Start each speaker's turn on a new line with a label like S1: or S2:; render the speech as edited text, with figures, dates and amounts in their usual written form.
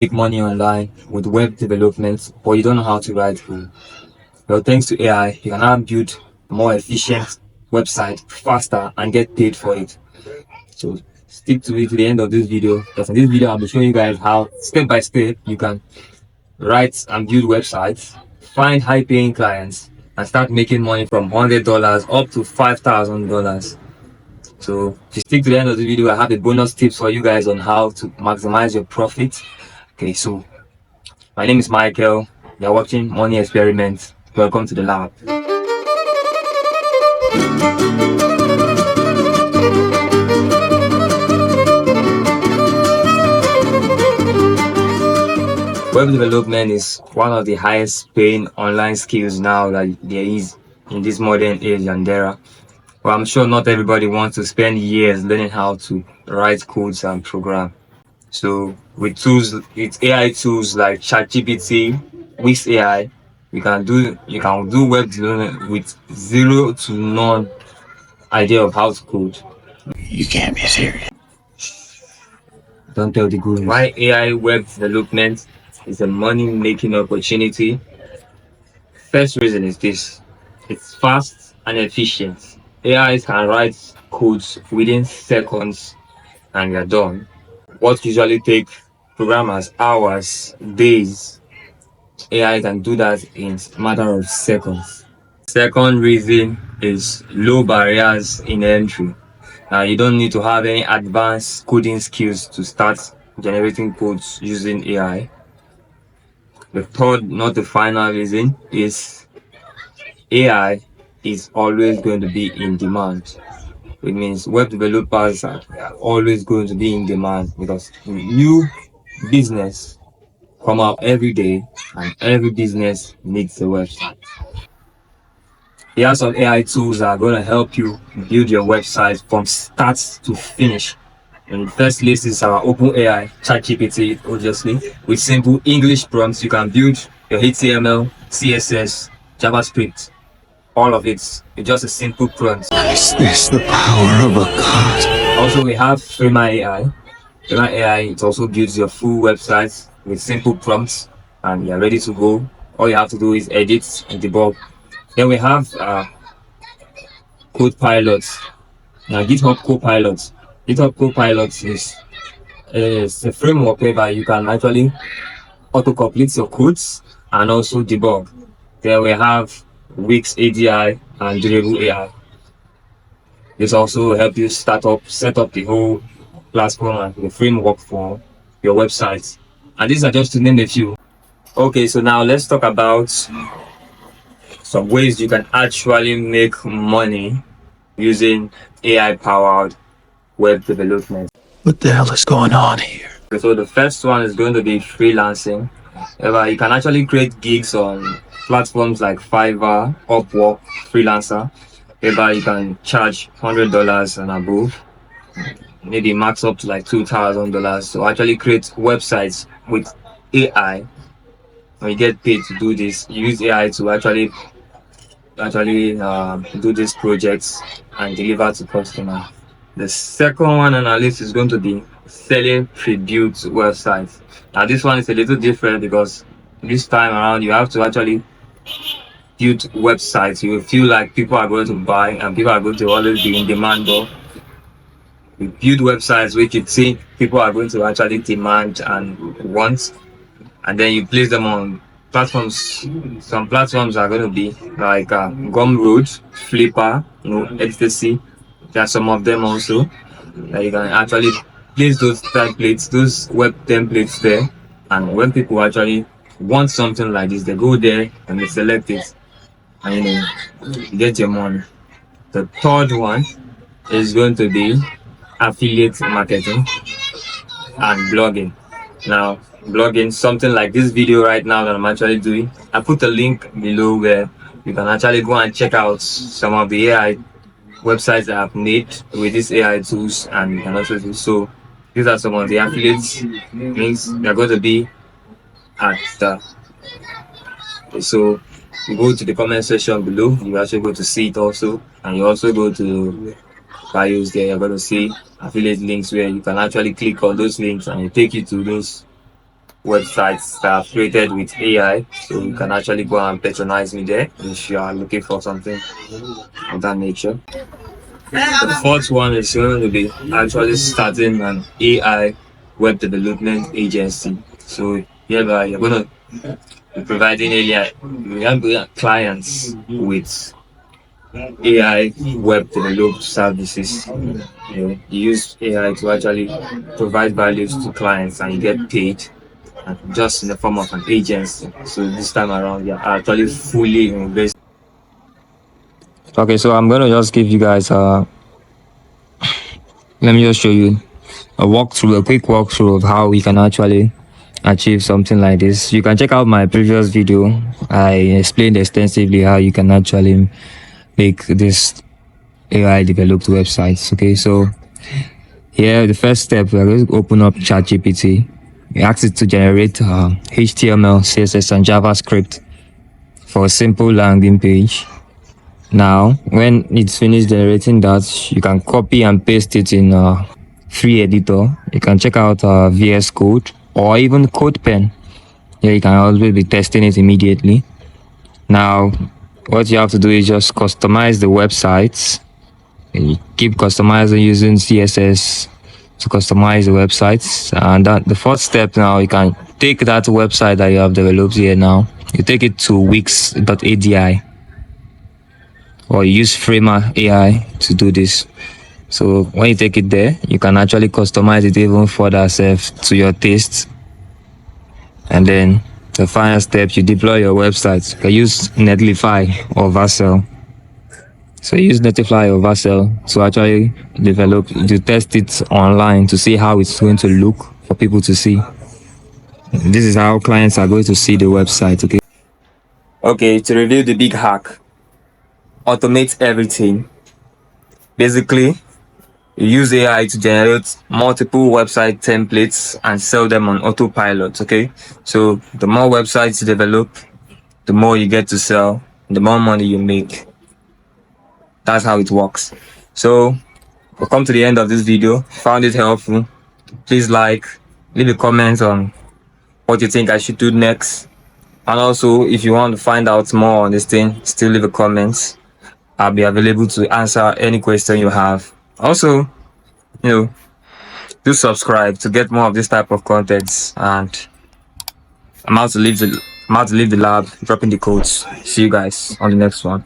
S1: Make money online with web development, but you don't know how to write code. Well, thanks to AI, you can now build a more efficient website faster and get paid for it. So stick to it to the end of this video, because in this video I'll be showing you guys how step by step you can write and build websites, find high paying clients, and start making money from $100 up to $5,000. So if you stick to the end of the video, I have a bonus tips for you guys on how to maximize your profit. Okay, so my name is Michael. You're watching Money Experiment. Welcome to the lab. Web development is one of the highest paying online skills now that there is in this modern age and era. Well, I'm sure not everybody wants to spend years learning how to write codes and program. So with AI tools like ChatGPT, Wix AI, you can do web development with zero to none idea of how to code.
S2: You can't be serious.
S1: Don't tell the guru. Why AI web development is a money-making opportunity? First reason is this: it's fast and efficient. AI can write codes within seconds and you're done. What usually takes programmers hours, days, AI can do that in a matter of seconds. Second reason is low barriers in entry. Now you don't need to have any advanced coding skills to start generating codes using AI. The third, not the final reason, is AI is always going to be in demand. It means web developers are always going to be in demand because new business come out every day and every business needs a website. Here are some AI tools that are going to help you build your website from start to finish. And the first list is our OpenAI ChatGPT, obviously. With simple English prompts, you can build your HTML, CSS, JavaScript, all of it with just a simple prompt.
S2: Is this the power of a god?
S1: Also, we have Frema AI. Frema AI, it also builds your full website with simple prompts and you're ready to go. All you have to do is edit and debug. Then we have Copilot. Now, GitHub Copilot. GitHub Copilot is a framework whereby you can actually auto-complete your codes and also debug. Then we have Wix ADI and Durable AI. This also help you set up the whole platform and the framework for your website. And these are just to name a few. Okay, so now let's talk about some ways you can actually make money using AI-powered web development.
S2: What the hell is going on here?
S1: So the first one is going to be freelancing. You can actually create gigs on platforms like Fiverr, Upwork, Freelancer, whereby you can charge $100 and above, maybe max up to like $2,000 to actually create websites with AI. When you get paid to do this, you use AI to actually do these projects and deliver to customers. The second one on our list is going to be selling pre-built websites. Now this one is a little different because this time around you have to actually build websites you will feel like people are going to buy and people are going to always be in demand of. You build websites which you think people are going to actually demand and want, and then you place them on platforms. Some platforms are going to be like Gumroad, Flipper, Ecstasy. There are some of them also that you can actually place those templates, those web templates there, and when people actually want something like this, they go there and they select it and you get your money. The third one is going to be affiliate marketing and blogging. Now, blogging, something like this video right now that I'm actually doing, I put a link below where you can actually go and check out some of the AI websites that I've made with these AI tools, and you can also do so. These are some of the affiliates links. They're going to be at the so you go to the comment section below, you actually go to see it also, and you also go to bios there. You're going to see affiliate links where you can actually click on those links and it take you to those websites that are created with AI. So you can actually go and patronize me there if you are looking for something of that nature. The fourth one is going to be actually starting an AI web development agency. So hereby you're going to be providing AI clients with AI web developed services. You use AI to actually provide values to clients and you get paid, and just in the form of an agency. So this time around, you're actually fully invested. Okay, so I'm gonna just give you guys let me just show you a quick walkthrough of how we can actually achieve something like this. You can check out my previous video. I explained extensively how you can actually make this AI developed websites. Okay, so here the first step, we're going to open up ChatGPT. We ask it to generate HTML, CSS, and JavaScript for a simple landing page. Now, when it's finished generating that, you can copy and paste it in a free editor. You can check out VS Code or even CodePen. Here you can always be testing it immediately. Now, what you have to do is just customize the websites. And you keep customizing using CSS to customize the websites. And that the first step now, you can take that website that you have developed here now. You take it to wix.adi. Or use Framer AI to do this. So when you take it there, you can actually customize it even further to your taste. And then the final step, you deploy your website. You can use Netlify or Vercel. So use Netlify or Vercel to actually to test it online to see how it's going to look for people to see. This is how clients are going to see the website. Okay, to review the big hack. Automate everything. Basically, you use AI to generate multiple website templates and sell them on autopilot. Okay, so the more websites you develop, the more you get to sell, the more money you make. That's how it works. So we'll come to the end of this video. Found it helpful, please leave a comment on what you think I should do next, and also if you want to find out more on this thing, still leave a comment. I'll be available to answer any question you have. Also, do subscribe to get more of this type of content. And I'm out to leave the lab, dropping the codes. See you guys on the next one.